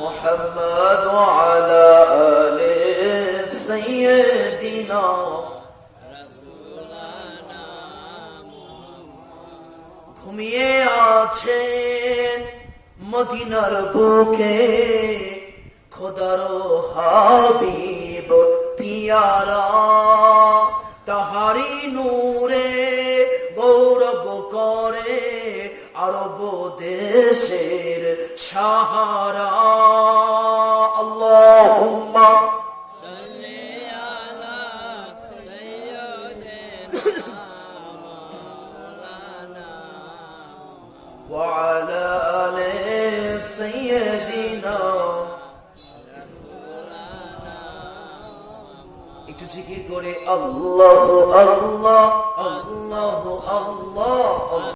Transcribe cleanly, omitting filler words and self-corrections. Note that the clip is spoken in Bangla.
মুহাম্মদ ওয়া আলা আলি সাইয়্যিদিনা ঘুমিয়ে আছেন মদিনার বুকে খোদার হাবিব পিয়ারা তাহারি নূরে গৌরব করে আরব দেশের সাহারা আল্লাহুম্মা সাল্লি আলা সাইয়্যিদিনা মাওলানা ওয়া আলা আলি সাইয়্যিদিনা একটু জিকির করে আল্লাহু আল্লাহ আল্লাহু আল্লাহ।